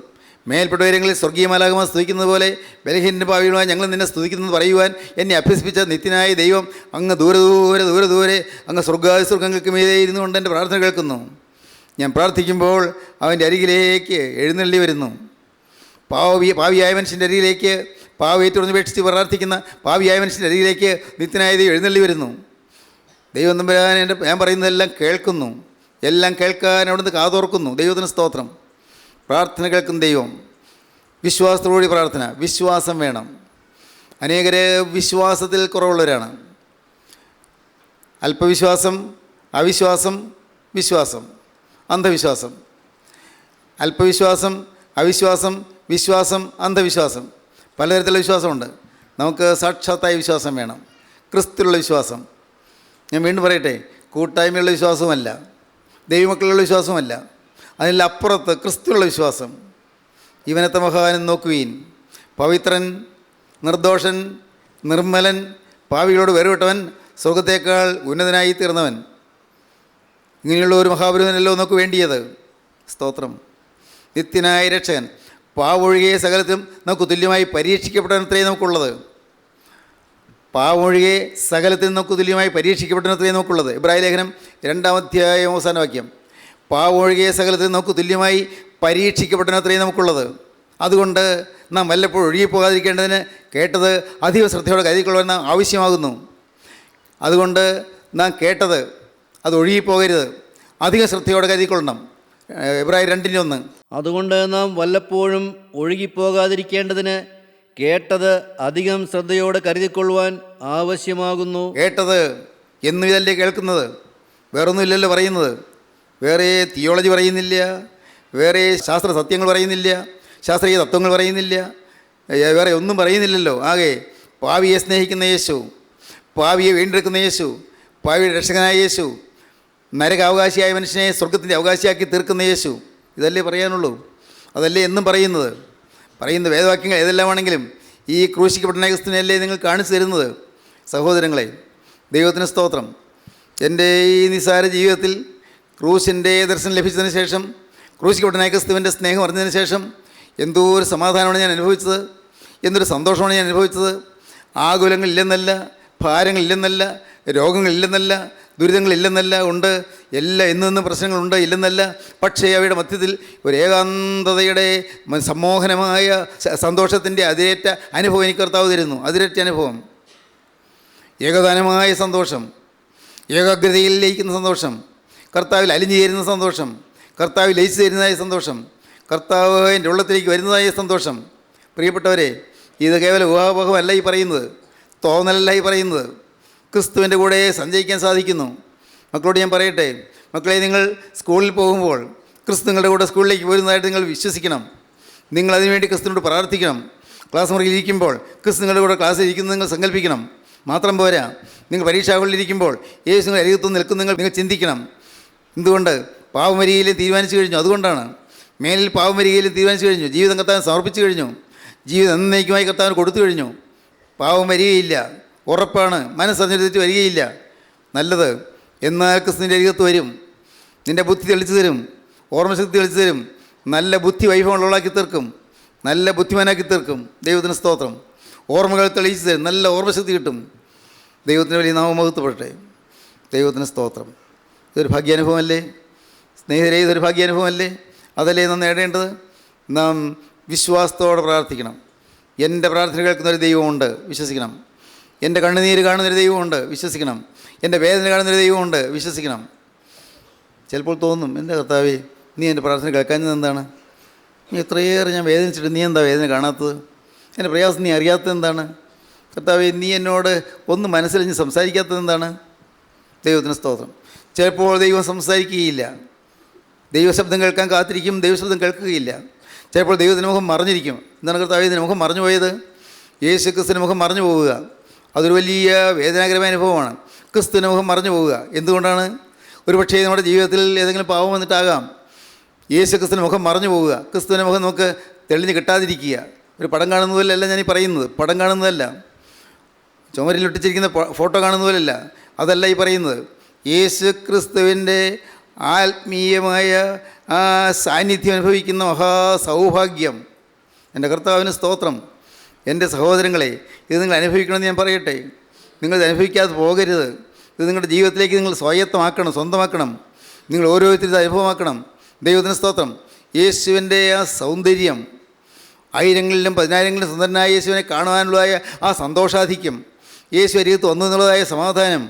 മേൽപ്പെട്ട ഉയരങ്ങളിൽ സ്വർഗീയ മാലാഖമാർ സ്തുതിക്കുന്നത് പോലെ ബലഹീനൻ്റെ പാവികളുമായി ഞങ്ങൾ നിന്നെ സ്തുതിക്കുന്നത് പറയുവാൻ എന്നെ അഭ്യസിപ്പിച്ച നിത്യനായ ദൈവം അങ്ങ് ദൂരെ ദൂരെ ദൂരെ ദൂരെ അങ്ങ് സ്വർഗങ്ങൾക്ക് മീതെ ഇരുന്നു കൊണ്ട് എൻ്റെ പ്രാർത്ഥന കേൾക്കുന്നു. ഞാൻ പ്രാർത്ഥിക്കുമ്പോൾ അവൻ്റെ അരികിലേക്ക് എഴുന്നള്ളി വരുന്നു. പാവിയായ മനുഷ്യൻ്റെ അരികിലേക്ക്, പാവയേറ്റുപേക്ഷിച്ച് പ്രാർത്ഥിക്കുന്ന പാവിയായ മനുഷ്യൻ്റെ അരികിലേക്ക് നിത്യനായ ദൈവം എഴുന്നള്ളി വരുന്നു. ദൈവം തമ്പുരാൻ ഞാൻ പറയുന്നതെല്ലാം കേൾക്കുന്നു. എല്ലാം കേൾക്കാൻ അവിടുന്ന് കാതോർക്കുന്നു. ദൈവത്തിന് സ്തോത്രം. പ്രാർത്ഥന കേൾക്കും ദൈവം. വിശ്വാസത്തോടുകൂടി പ്രാർത്ഥന. വിശ്വാസം വേണം. അനേകർ വിശ്വാസത്തിൽ കുറവുള്ളവരാണ്. അല്പവിശ്വാസം, അവിശ്വാസം, വിശ്വാസം, അന്ധവിശ്വാസം. അല്പവിശ്വാസം, അവിശ്വാസം, വിശ്വാസം, അന്ധവിശ്വാസം. പലതരത്തിലുള്ള വിശ്വാസമുണ്ട്. നമുക്ക് സാക്ഷാത്തായ വിശ്വാസം വേണം. ക്രിസ്തുവിലുള്ള വിശ്വാസം. ഞാൻ വീണ്ടും പറയട്ടെ, കൂട്ടായ്മയുള്ള വിശ്വാസവുമല്ല, ദൈവമക്കളുള്ള വിശ്വാസവുമല്ല. അതിനെല്ലാം അപ്പുറത്ത് ക്രിസ്തുവിലുള്ള വിശ്വാസം. ഇവനത്തെ മഹാനും നോക്കുവീൻ, പവിത്രൻ, നിർദോഷൻ, നിർമ്മലൻ, പാവികളോട് വേറുപെട്ടവൻ, സ്വർഗത്തേക്കാൾ ഉന്നതനായി തീർന്നവൻ. ഇങ്ങനെയുള്ള ഒരു മഹാപുരുഷനല്ലോ നമുക്ക് വേണ്ടിയത്. സ്തോത്രം. നിത്യനായ രക്ഷകൻ. പാവൊഴികെ സകലത്തിലും നമുക്ക് തുല്യമായി പരീക്ഷിക്കപ്പെട്ടവനത്രയും നമുക്കുള്ളത്. പാവൊഴികെ സകലത്തിൽ നമുക്ക് തുല്യമായി പരീക്ഷിക്കപ്പെട്ടവനത്രയും നമുക്കുള്ളത്. ഇബ്രായ ലേഖനം 2-ാം അധ്യായം അവസാന വാക്യം. പാവൊഴികെ സകലത്തിൽ നമുക്ക് തുല്യമായി പരീക്ഷിക്കപ്പെട്ടവനത്രയും നമുക്കുള്ളത്. അതുകൊണ്ട് നാം വല്ലപ്പോഴും ഒഴുകിപ്പോകാതിരിക്കേണ്ടതിന് കേട്ടത് അധികം ശ്രദ്ധയോടെ കരുതിക്കൊള്ളുവാൻ നാം ആവശ്യമാകുന്നു. അതുകൊണ്ട് നാം കേട്ടത് അത് ഒഴുകിപ്പോകരുത്, അധികം ശ്രദ്ധയോടെ കരുതിക്കൊള്ളണം. എബ്രായർ 2:1. അതുകൊണ്ട് നാം വല്ലപ്പോഴും ഒഴുകിപ്പോകാതിരിക്കേണ്ടതിന് കേട്ടത് അധികം ശ്രദ്ധയോടെ കരുതിക്കൊള്ളുവാൻ ആവശ്യമാകുന്നു. കേട്ടത് എന്നും ഇതല്ലേ കേൾക്കുന്നത്? വേറൊന്നുമില്ലല്ലോ പറയുന്നത്. വേറെ തിയോളജി പറയുന്നില്ല, വേറെ ശാസ്ത്ര സത്യങ്ങൾ പറയുന്നില്ല, ശാസ്ത്രീയ തത്വങ്ങൾ പറയുന്നില്ല, വേറെ ഒന്നും പറയുന്നില്ലല്ലോ. ആകെ പാവിയെ സ്നേഹിക്കുന്ന യേശു, പാവിയെ വീണ്ടെടുക്കുന്ന യേശു, പാവിയുടെ രക്ഷകനായ യേശു, നരകാവകാശിയായ മനുഷ്യനെ സ്വർഗത്തിൻ്റെ അവകാശിയാക്കി തീർക്കുന്ന യേശു. ഇതല്ലേ പറയാനുള്ളൂ. അതല്ലേ എന്നും പറയുന്നത്. പറയുന്ന വേദവാക്യങ്ങൾ ഏതെല്ലാമാണെങ്കിലും ഈ ക്രൂശിക്കപ്പെട്ട ക്രിസ്തുവിനെയല്ലേ നിങ്ങൾ കാണിച്ചു തരുന്നത്. സഹോദരങ്ങളെ, ദൈവത്തിന് സ്തോത്രം. എൻ്റെ ഈ നിസ്സാര ജീവിതത്തിൽ ക്രൂശിൻ്റെ ദർശനം ലഭിച്ചതിന് ശേഷം, ക്രൂശിക്കപ്പെട്ട ക്രിസ്തുവിൻ്റെ സ്നേഹം അറിഞ്ഞതിന് ശേഷം എന്തോ ഒരു സമാധാനമാണ് ഞാൻ അനുഭവിച്ചത്, എന്തൊരു സന്തോഷമാണ് ഞാൻ അനുഭവിച്ചത്. ആകുലങ്ങളില്ലെന്നല്ല, ഭാരങ്ങളില്ലെന്നല്ല, രോഗങ്ങളില്ലെന്നല്ല, ദുരിതങ്ങളില്ലെന്നല്ല, ഉണ്ട്. എല്ലാ എന്നും പ്രശ്നങ്ങളുണ്ട്, ഇല്ലെന്നല്ല. പക്ഷേ അവയുടെ മധ്യത്തിൽ ഒരു ഏകാന്തതയുടെ സമ്മോഹനമായ സന്തോഷത്തിൻ്റെ അതിരേറ്റ അനുഭവം എനിക്ക് കർത്താവ് തരുന്നു. അതിരേറ്റ അനുഭവം, ഏകദാനമായ സന്തോഷം, ഏകാഗ്രതയിൽ ലയിക്കുന്ന സന്തോഷം, കർത്താവിൽ അലിഞ്ഞു ചേരുന്ന സന്തോഷം, കർത്താവിൽ ലയിച്ചു തരുന്നതായ സന്തോഷം, കർത്താവ് എൻ്റെ ഉള്ളത്തിലേക്ക് വരുന്നതായ സന്തോഷം. പ്രിയപ്പെട്ടവരെ, ഇത് കേവലം ഊഹാപോഹമല്ല ഈ പറയുന്നത്, തോന്നലല്ല ഈ പറയുന്നത്. ക്രിസ്തുവിൻ്റെ കൂടെ സഞ്ചരിക്കാൻ സാധിക്കുന്നു. മക്കളോട് ഞാൻ പറയട്ടെ, മക്കളെ, നിങ്ങൾ സ്കൂളിൽ പോകുമ്പോൾ ക്രിസ്തു നിങ്ങളുടെ കൂടെ സ്കൂളിലേക്ക് പോരുന്നതായിട്ട് നിങ്ങൾ വിശ്വസിക്കണം. നിങ്ങൾ അതിനുവേണ്ടി ക്രിസ്തുവിനോട് പ്രാർത്ഥിക്കണം. ക്ലാസ് മുറിയിൽ ഇരിക്കുമ്പോൾ ക്രിസ്തു നിങ്ങളുടെ കൂടെ ക്ലാസ്സിൽ ഇരിക്കുന്നത് നിങ്ങൾ സങ്കല്പിക്കണം. മാത്രം പോരാ, നിങ്ങൾ പരീക്ഷാകളിലിരിക്കുമ്പോൾ യേശു നിങ്ങൾ അരികത്ത് നിൽക്കുന്ന നിങ്ങൾ ചിന്തിക്കണം. എന്തുകൊണ്ട്? പാവമരികയിലും തീരുമാനിച്ചു കഴിഞ്ഞു. അതുകൊണ്ടാണ്. മേലിൽ പാവമരികയിലും തീരുമാനിച്ചു കഴിഞ്ഞു. ജീവിതം കർത്താവിന് സമർപ്പിച്ചു കഴിഞ്ഞു. ജീവിതം എന്നേക്കുമായി കർത്താവിന് കൊടുത്തു കഴിഞ്ഞു. പാവം വരികയില്ല, ഉറപ്പാണ്. മനസ്സറിഞ്ഞൊരു തെറ്റ് വരികയില്ല. നല്ലത്. എന്നാൽ ക്രിസ്തുവിൻ്റെ അരികത്ത് വരും. നിൻ്റെ ബുദ്ധി തെളിച്ചു തരും, ഓർമ്മശക്തി തെളിച്ചു തരും, നല്ല ബുദ്ധി വൈഭവമുള്ളവളാക്കി തീർക്കും, നല്ല ബുദ്ധിമാനാക്കി തീർക്കും. ദൈവത്തിന് സ്തോത്രം. ഓർമ്മകൾ തെളിയിച്ചു തരും, നല്ല ഓർമ്മശക്തി കിട്ടും. ദൈവത്തിന് വലിയ നാമമഹത്വപ്പെടട്ടെ. ദൈവത്തിന് സ്തോത്രം. ഇതൊരു ഭാഗ്യാനുഭവമല്ലേ സ്നേഹിതരെ? ഇതൊരു ഭാഗ്യാനുഭവമല്ലേ? അതല്ലേ നാം നേടേണ്ടത്? നാം വിശ്വാസത്തോടെ പ്രാർത്ഥിക്കണം. എൻ്റെ പ്രാർത്ഥന കേൾക്കുന്നൊരു ദൈവമുണ്ട്, വിശ്വസിക്കണം. എൻ്റെ കണ്ണുനീര് കാണുന്നൊരു ദൈവമുണ്ട്, വിശ്വസിക്കണം. എൻ്റെ വേദന കാണുന്നൊരു ദൈവമുണ്ട്, വിശ്വസിക്കണം. ചിലപ്പോൾ തോന്നും, എൻ്റെ കർത്താവേ, നീ എൻ്റെ പ്രാർത്ഥന കേൾക്കാഞ്ഞത് എന്താണ്? നീ എത്രയേറെ ഞാൻ വേദനിച്ചിട്ട് നീ എന്താ വേദന കാണാത്തത്? എൻ്റെ പ്രയാസം നീ അറിയാത്തത് എന്താണ്? കർത്താവേ, നീ എന്നോട് ഒന്ന് മനസ്സിലഞ്ഞ് സംസാരിക്കാത്തത് എന്താണ്? ദൈവത്തിന് സ്തോത്രം. ചിലപ്പോൾ ദൈവം സംസാരിക്കുകയില്ല. ദൈവശബ്ദം കേൾക്കാൻ കാത്തിരിക്കും, ദൈവശബ്ദം കേൾക്കുകയില്ല. ചിലപ്പോൾ ദൈവത്തിൻ്റെ മുഖം മറഞ്ഞിരിക്കും. എന്താണ് കർത്താവേ ഇതിൻ്റെ മുഖം മറഞ്ഞു പോയത്? യേശു ക്രിസ്തുവിൻ്റെ മുഖം മറഞ്ഞു പോവുക അതൊരു വലിയ വേദനാകരമായ അനുഭവമാണ്. ക്രിസ്തുവിൻ്റെ മുഖം മറഞ്ഞു പോവുക എന്തുകൊണ്ടാണ്? ഒരു പക്ഷേ നമ്മുടെ ജീവിതത്തിൽ ഏതെങ്കിലും പാവം വന്നിട്ടാകാം. യേശു ക്രിസ്തുവിൻ്റെ മുഖം മറഞ്ഞു പോവുക. ക്രിസ്തുവിൻ്റെ മുഖം നമുക്ക് തെളിഞ്ഞ് കിട്ടാതിരിക്കുക. ഒരു പടം കാണുന്നതല്ല ഞാനീ പറയുന്നത്, പടം കാണുന്നതല്ല, ചുമരിലൊട്ടിച്ചിരിക്കുന്ന ഫോട്ടോ കാണുന്നതല്ല, അതല്ല ഈ പറയുന്നത്. യേശു ക്രിസ്തുവിൻ്റെ ആത്മീയമായ ആ സാന്നിധ്യം അനുഭവിക്കുന്ന മഹാസൗഭാഗ്യം. എൻ്റെ കർത്താവിന് സ്തോത്രം. എൻ്റെ സഹോദരങ്ങളെ, ഇത് നിങ്ങൾ അനുഭവിക്കണമെന്ന് ഞാൻ പറയട്ടെ. നിങ്ങളിത് അനുഭവിക്കാതെ പോകരുത്. ഇത് നിങ്ങളുടെ ജീവിതത്തിലേക്ക് നിങ്ങൾ സ്വായത്തമാക്കണം, സ്വന്തമാക്കണം. നിങ്ങൾ ഓരോരുത്തരും ഇത് അനുഭവമാക്കണം. ദൈവത്തിന് സ്തോത്രം. യേശുവിൻ്റെ ആ സൗന്ദര്യം, ആയിരങ്ങളിലും പതിനായിരങ്ങളിലും സുന്ദരനായ യേശുവിനെ കാണുവാനുള്ളതായ ആ സന്തോഷാധിക്യം, യേശു അരികത്ത് വന്നു എന്നുള്ളതായ സമാധാനം,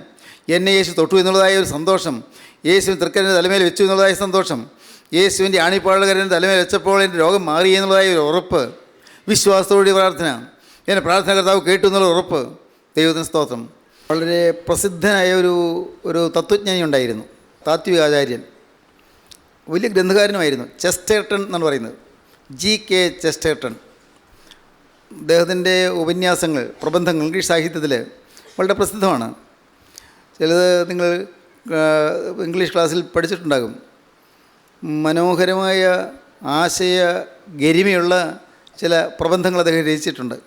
എന്നെ യേശു തൊട്ടു എന്നുള്ളതായ ഒരു സന്തോഷം, യേശുവിൻ തൃക്കരൻ്റെ തലമേൽ വെച്ചു എന്നുള്ളതായ സന്തോഷം, യേശുവിൻ്റെ ആണിപ്പാളുകാരൻ്റെ തലമേൽ വെച്ചപ്പോൾ എൻ്റെ രോഗം മാറി എന്നുള്ളതായ ഒരു ഉറപ്പ്, വിശ്വാസത്തോടെ പ്രാർത്ഥന, എൻ്റെ പ്രാർത്ഥന കർത്താവ് കേട്ടു എന്നുള്ള ഉറപ്പ്. ദൈവത്തിന് സ്തോത്രം. വളരെ പ്രസിദ്ധനായ ഒരു തത്വജ്ഞാനി ഉണ്ടായിരുന്നു, താത്വികാചാര്യൻ, വലിയ ഗ്രന്ഥകാരനുമായിരുന്നു. ചെസ്റ്റേർട്ടൺ എന്നാണ് പറയുന്നത്, G.K. ചെസ്റ്റേർട്ടൺ. അദ്ദേഹത്തിൻ്റെ ഉപന്യാസങ്ങൾ, പ്രബന്ധങ്ങൾ ഇംഗ്ലീഷ് സാഹിത്യത്തിൽ വളരെ പ്രസിദ്ധമാണ്. ചിലത് നിങ്ങൾ ഇംഗ്ലീഷ് ക്ലാസ്സിൽ പഠിച്ചിട്ടുണ്ടാകും. മനോഹരമായ ആശയ ഗരിമയുള്ള ചില പ്രബന്ധങ്ങൾ അദ്ദേഹം രചിച്ചിട്ടുണ്ട്.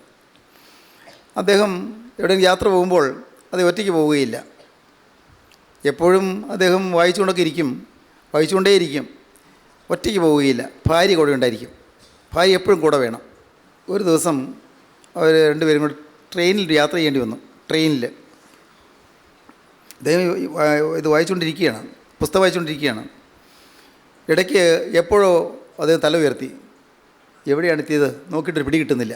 അദ്ദേഹം എവിടെയും യാത്ര പോകുമ്പോൾ അത് ഒറ്റയ്ക്ക് പോവുകയില്ല. എപ്പോഴും അദ്ദേഹം വായിച്ചുകൊണ്ടേയിരിക്കും. ഒറ്റയ്ക്ക് പോവുകയില്ല. ഭാര്യ കൂടെ ഉണ്ടായിരിക്കും. ഭാര്യ എപ്പോഴും കൂടെ വേണം. ഒരു ദിവസം അവർ രണ്ടുപേരും കൂടി ട്രെയിനിൽ യാത്ര ചെയ്യേണ്ടി വന്നു. ട്രെയിനിൽ അദ്ദേഹം ഇത് വായിച്ചുകൊണ്ടിരിക്കുകയാണ്, പുസ്തകം വായിച്ചുകൊണ്ടിരിക്കുകയാണ്. ഇടയ്ക്ക് എപ്പോഴോ അദ്ദേഹം തല ഉയർത്തി. എവിടെയാണ് എത്തിയത് നോക്കിയിട്ട് പിടി കിട്ടുന്നില്ല.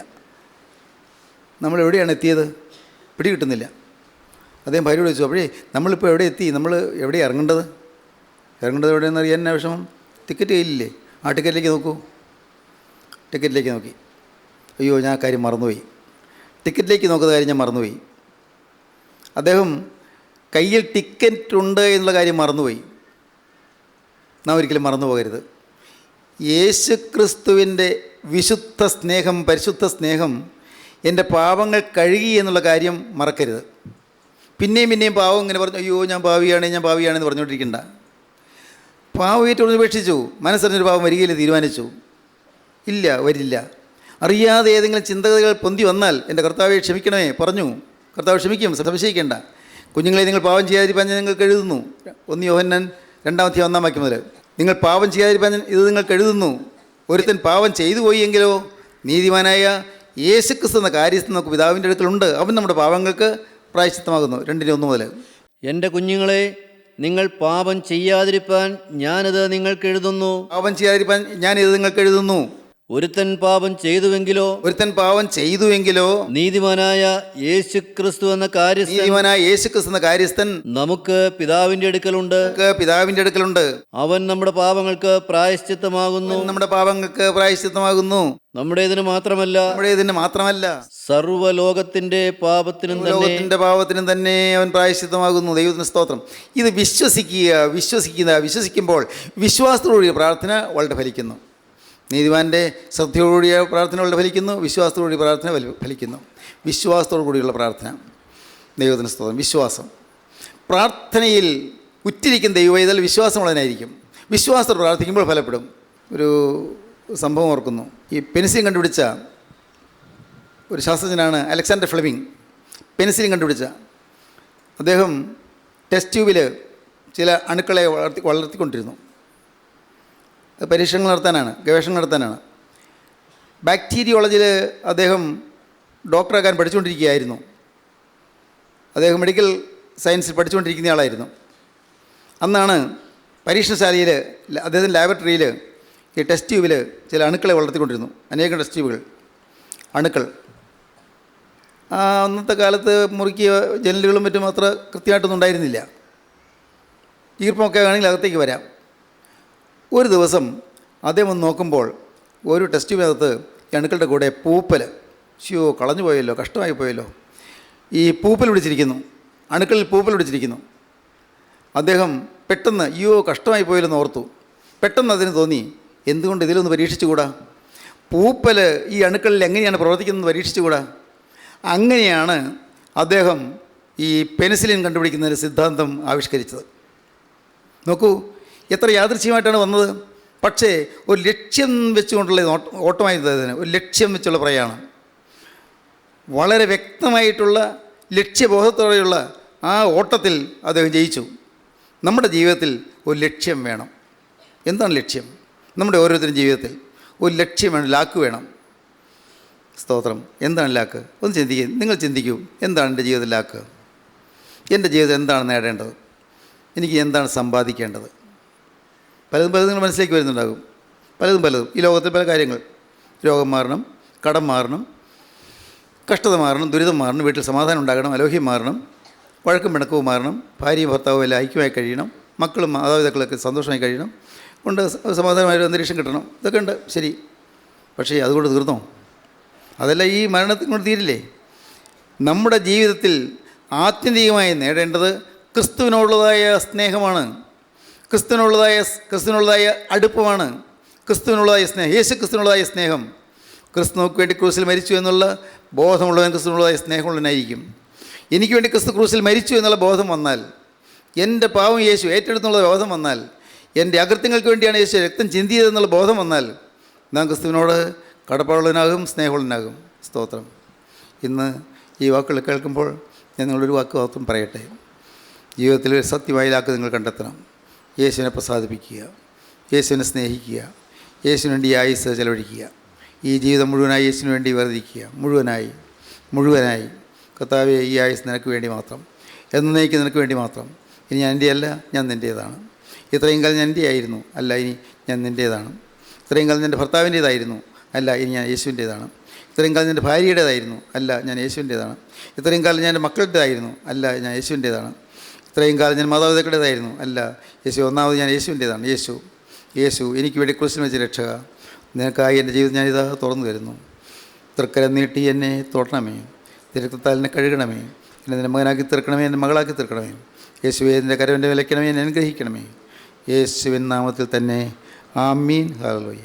നമ്മൾ എവിടെയാണ് എത്തിയത്? പിടി കിട്ടുന്നില്ല. അദ്ദേഹം ഭാര്യയോട് ചോദിച്ചു, അപ്പോഴേ നമ്മളിപ്പോൾ എവിടെ എത്തി? നമ്മൾ എവിടെയാണ് ഇറങ്ങേണ്ടത് എവിടെയെന്ന് അറിയാൻ വിഷമം. ടിക്കറ്റ് കയ്യിലില്ലേ? ആ ടിക്കറ്റിലേക്ക് നോക്കൂ. ടിക്കറ്റിലേക്ക് നോക്കി. അയ്യോ, ഞാൻ ആ കാര്യം മറന്നുപോയി. ടിക്കറ്റിലേക്ക് നോക്കുന്ന കാര്യം ഞാൻ മറന്നുപോയി. അദ്ദേഹം കയ്യിൽ ടിക്കറ്റ് ഉണ്ട് എന്നുള്ള കാര്യം മറന്നുപോയി. നാം ഒരിക്കലും മറന്നു പോകരുത്. യേശു ക്രിസ്തുവിൻ്റെ വിശുദ്ധ സ്നേഹം, പരിശുദ്ധ സ്നേഹം എൻ്റെ പാപങ്ങൾ കഴുകി എന്നുള്ള കാര്യം മറക്കരുത്. പിന്നെയും പാവം ഇങ്ങനെ പറഞ്ഞു, അയ്യോ ഞാൻ പാവിയാണെന്ന് പറഞ്ഞുകൊണ്ടിരിക്കണ്ട. പാവം ഏറ്റവും ഉപേക്ഷിച്ചു. മനസ്സറിഞ്ഞൊരു പാവം വരികയില്ല തീരുമാനിച്ചു. ഇല്ല, വരില്ല. അറിയാതെ ഏതെങ്കിലും ചിന്തകൾ പൊന്തി വന്നാൽ എൻ്റെ കർത്താവെ ക്ഷമിക്കണമേ പറഞ്ഞു. കർത്താവ് ക്ഷമിക്കും, സംശയിക്കേണ്ട. കുഞ്ഞുങ്ങളെ, നിങ്ങൾ പാവം ചെയ്യാതിരിക്കാൻ നിങ്ങൾക്ക് എഴുതുന്നു. 1 യോഹന്നാൻ 2:1 മുതൽ നിങ്ങൾ പാവം ചെയ്യാതിരിക്കാൻ ഇത് നിങ്ങൾക്ക് എഴുതുന്നു. ഒരുത്തൻ പാവം ചെയ്തു പോയി എങ്കിലോ നീതിമാനായ യേശുക്രിസ്തു എന്ന കാര്യസ്ഥൻ നമുക്ക് പിതാവിൻ്റെ അടുക്കലുണ്ട്. അവൻ നമ്മുടെ പാവങ്ങൾക്ക് പ്രായശ്ചിത്തമാകുന്നു. 2:1 മുതൽ. എൻ്റെ കുഞ്ഞുങ്ങളെ, നിങ്ങൾ പാപം ചെയ്യാതിരിപ്പാൻ ഞാനിത് നിങ്ങൾക്ക് എഴുതുന്നു. പാപം ചെയ്യാതിരിക്കാൻ ഞാൻ ഇത് നിങ്ങൾക്ക് എഴുതുന്നു. ഒരുത്തൻ പാപം ചെയ്തുവെങ്കിലോ ഒരുത്തൻ പാപം ചെയ്തുവെങ്കിലോ നീതിമാനായ യേശു ക്രിസ്തു എന്ന കാര്യസ്ഥൻ നീതിമാനായ യേശുക്രിസ്തു എന്ന കാര്യസ്ഥൻ നമുക്ക് പിതാവിന്റെ അടുക്കലുണ്ട്. പിതാവിന്റെ അടുക്കലുണ്ട്. അവൻ നമ്മുടെ പാപങ്ങൾക്ക് പ്രായശ്ചിത്തമാകുന്നു. നമ്മുടെ പാപങ്ങൾക്ക് പ്രായശ്ചിത്തമാകുന്നു. നമ്മുടേതിന് മാത്രമല്ല സർവ്വലോകത്തിന്റെ പാപത്തിനും തന്നെ അവൻ പ്രായശ്ചിത്തമാകുന്നു. ദൈവത്തിന് സ്തോത്രം. ഇത് വിശ്വസിക്കുമ്പോൾ വിശ്വാസത്തോടുകൂടിയ പ്രാർത്ഥന വളരെ ഫലിക്കുന്നു. നീതിമാൻ്റെ ശ്രദ്ധയോടുകൂടിയ പ്രാർത്ഥന വളരെ ഫലിക്കുന്നു. വിശ്വാസത്തോടുകൂടിയ പ്രാർത്ഥന ഫലിക്കുന്നു. വിശ്വാസത്തോടു കൂടിയുള്ള പ്രാർത്ഥന. ദൈവത്തിന് സ്തോത്രം. വിശ്വാസം. പ്രാർത്ഥനയിൽ ഉറ്റിരിക്കുന്ന ദൈവവേദൽ വിശ്വാസമുള്ളതിനായിരിക്കും. വിശ്വാസത്തോട് പ്രാർത്ഥിക്കുമ്പോൾ ഫലപ്പെടും. ഒരു സംഭവം ഓർക്കുന്നു. ഈ പെനിസിലിൻ കണ്ടുപിടിച്ച ഒരു ശാസ്ത്രജ്ഞനാണ് അലക്സാണ്ടർ ഫ്ലെമിംഗ്. പെനിസിലിൻ കണ്ടുപിടിച്ച അദ്ദേഹം ടെസ്റ്റ് ട്യൂബിൽ ചില അണുക്കളെ വളർത്തിക്കൊണ്ടിരുന്നു. പരീക്ഷണങ്ങൾ നടത്താനാണ്, ഗവേഷണം നടത്താനാണ്. ബാക്ടീരിയോളജിയിൽ അദ്ദേഹം ഡോക്ടറാകാൻ പഠിച്ചുകൊണ്ടിരിക്കുകയായിരുന്നു. അദ്ദേഹം മെഡിക്കൽ സയൻസിൽ പഠിച്ചുകൊണ്ടിരിക്കുന്ന ആളായിരുന്നു. അന്നാണ് പരീക്ഷണശാലയിൽ അദ്ദേഹത്തിൻ്റെ ലാബറട്ടറിയിൽ ഈ ടെസ്റ്റ് ട്യൂബിൽ ചില അണുക്കളെ വളർത്തിക്കൊണ്ടിരുന്നു. അനേകം ടെസ്റ്റ് ട്യൂബുകൾ, അണുക്കൾ. അന്നത്തെ കാലത്ത് മുറുക്കിയ ജനലുകളും മറ്റും അത്ര കൃത്യമായിട്ടൊന്നും ഉണ്ടായിരുന്നില്ല. ഈർപ്പമൊക്കെ ആണെങ്കിൽ അകത്തേക്ക് വരാം. ഒരു ദിവസം അദ്ദേഹം ഒന്ന് നോക്കുമ്പോൾ ഒരു ടെസ്റ്റ് ട്യൂബിനകത്ത് ഈ അണുക്കളുടെ കൂടെ പൂപ്പൽ, കളഞ്ഞു പോയല്ലോ, കഷ്ടമായി പോയല്ലോ, ഈ പൂപ്പൽ പിടിച്ചിരിക്കുന്നു, അണുക്കളിൽ പൂപ്പൽ പിടിച്ചിരിക്കുന്നു. അദ്ദേഹം പെട്ടെന്ന് കഷ്ടമായി പോയല്ലോ എന്ന് ഓർത്തു. പെട്ടെന്ന് അതിന് തോന്നി, എന്തുകൊണ്ട് ഇതിലൊന്ന് പരീക്ഷിച്ചുകൂടാ? പൂപ്പൽ ഈ അണുക്കളിൽ എങ്ങനെയാണ് പ്രവർത്തിക്കുന്നത് പരീക്ഷിച്ചുകൂടാ? അങ്ങനെയാണ് അദ്ദേഹം ഈ പെനിസിലിൻ കണ്ടുപിടിക്കുന്നതിന് സിദ്ധാന്തം ആവിഷ്കരിച്ചത്. നോക്കൂ, എത്ര യാദൃച്ഛികമായിട്ടാണ് വന്നത്. പക്ഷേ ഒരു ലക്ഷ്യം വെച്ചുകൊണ്ടുള്ള ഓട്ടമായിരുന്നു. ഒരു ലക്ഷ്യം വെച്ചുള്ള പ്രയാണം, വളരെ വ്യക്തമായിട്ടുള്ള ലക്ഷ്യബോധത്തോടെയുള്ള ആ ഓട്ടത്തിൽ അദ്ദേഹം ജയിച്ചു. നമ്മുടെ ജീവിതത്തിൽ ഒരു ലക്ഷ്യം വേണം. എന്താണ് ലക്ഷ്യം? നമ്മുടെ ഓരോരുത്തരും ജീവിതത്തിൽ ഒരു ലക്ഷ്യം വേണം, ലാക്ക് വേണം. സ്തോത്രം. എന്താണ് ലാക്ക്? ഒന്ന് ചിന്തിക്കുക. നിങ്ങൾ ചിന്തിക്കൂ, എന്താണ് എൻ്റെ ജീവിതത്തിൽ ലാക്ക്? എൻ്റെ ജീവിതത്തിൽ എന്താണ് നേടേണ്ടത്? എനിക്ക് എന്താണ് സമ്പാദിക്കേണ്ടത്? പലതും നിങ്ങൾ മനസ്സിലേക്ക് വരുന്നുണ്ടാകും. പലതും ഈ ലോകത്തിൽ പല കാര്യങ്ങൾ. രോഗം മാറണം, കടം മാറണം, കഷ്ടത മാറണം, ദുരിതം മാറണം, വീട്ടിൽ സമാധാനം ഉണ്ടാകണം, അലോഹ്യം മാറണം, വഴക്കും പിണക്കവും മാറണം, ഭാര്യയും ഭർത്താവും എല്ലാം ഐക്യമായി കഴിയണം, മക്കളും മാതാപിതാക്കളൊക്കെ സന്തോഷമായി കഴിയണം, കൊണ്ട് സമാധാനമായൊരു അന്തരീക്ഷം കിട്ടണം. ഇതൊക്കെ ഉണ്ട്, ശരി. പക്ഷേ അതുകൊണ്ട് തീർന്നോ? അതല്ല ഈ മരണത്തിൽ കൊണ്ട് തീരില്ലേ? നമ്മുടെ ജീവിതത്തിൽ ആത്യന്തികമായി നേടേണ്ടത് ക്രിസ്തുവിനോടുള്ളതായ സ്നേഹമാണ്, ക്രിസ്തുവിനുള്ളതായ അടുപ്പമാണ്, ക്രിസ്തുവിനുള്ളതായ സ്നേഹം, യേശു ക്രിസ്തുവിനുള്ളതായ സ്നേഹം. ക്രിസ്തു നമുക്ക് വേണ്ടി ക്രൂസിൽ മരിച്ചു എന്നുള്ള ബോധമുള്ളവൻ ക്രിസ്തുവിനുള്ളതായ സ്നേഹമുള്ളവനായിരിക്കും. എനിക്ക് വേണ്ടി ക്രിസ്തു ക്രൂസിൽ മരിച്ചു എന്നുള്ള ബോധം വന്നാൽ, എൻ്റെ പാവം യേശു ഏറ്റെടുത്തുള്ള ബോധം വന്നാൽ, എൻ്റെ അകൃത്യങ്ങൾക്ക് വേണ്ടിയാണ് യേശു രക്തം ചിന്തിയതെന്നുള്ള ബോധം വന്നാൽ, നാം ക്രിസ്തുവിനോട് കടപ്പാടുള്ളവനാകും, സ്നേഹമുള്ളവനാകും. സ്തോത്രം. ഇന്ന് ഈ വാക്കുകൾ കേൾക്കുമ്പോൾ ഞാൻ നിങ്ങളൊരു വാക്ക് മാത്രം പറയട്ടെ. ജീവിതത്തിൽ ഒരു സത്യമായ ലാക്ക് നിങ്ങൾ കണ്ടെത്തണം. യേശുവിനെ പ്രസാദിപ്പിക്കുക, യേശുവിനെ സ്നേഹിക്കുക, യേശുവിന് വേണ്ടി ആയുസ്സ് ചെലവഴിക്കുക. ഈ ജീവിതം മുഴുവനായി യേശുവിന് വേണ്ടി വർദ്ധിക്കുക. മുഴുവനായി കർത്താവേ, ഈ ആയുസ് നിനക്ക് വേണ്ടി മാത്രം, എന്നേക്ക് നിനക്ക് വേണ്ടി മാത്രം. ഇനി ഞാൻ എൻ്റെയല്ല, ഞാൻ നിൻ്റേതാണ്. ഇത്രയും കാലം ഞാൻ എൻ്റെ ആയിരുന്നു, അല്ല ഇനി ഞാൻ നിൻ്റേതാണ്. ഇത്രയും കാലം എൻ്റെ ഭർത്താവിൻ്റേതായിരുന്നു, അല്ല ഇനി ഞാൻ യേശുവിൻ്റേതാണ്. ഇത്രയും കാലം എൻ്റെ ഭാര്യയുടേതായിരുന്നു, അല്ല ഞാൻ യേശുവിൻ്റേതാണ്. ഇത്രയും കാലം ഞാൻ എൻ്റെ മക്കളുടേതായിരുന്നു, അല്ല ഞാൻ യേശുവിൻ്റേതാണ്. ഇത്രയും കാലം ഞാൻ മാതാപിതാക്കളുടേതായിരുന്നു, അല്ല യേശു, ഒന്നാമത് ഞാൻ യേശുവിൻ്റേതാണ്. യേശു എനിക്ക് വേണ്ടി ക്രൂശിൽ വെച്ച് രക്ഷക. നിനക്കായി എൻ്റെ ജീവിതം ഞാനിതാ തുറന്നു തരുന്നു. തൃക്കരം നീട്ടി എന്നെ തൊടണമേ, രക്തത്താൽ എന്നെ കഴുകണമേ, എന്നെ നിൻ്റെ മകനാക്കി തീർക്കണമേ, എൻ്റെ മകളാക്കി തീർക്കണമേ. യേശുവെ, എൻ്റെ കരവൻ്റെ വിലയ്ക്കണമേ, എന്നെ അനുഗ്രഹിക്കണമേ. യേശുവിൻ നാമത്തിൽ തന്നെ. ആമീൻ. ഹല്ലേലൂയ.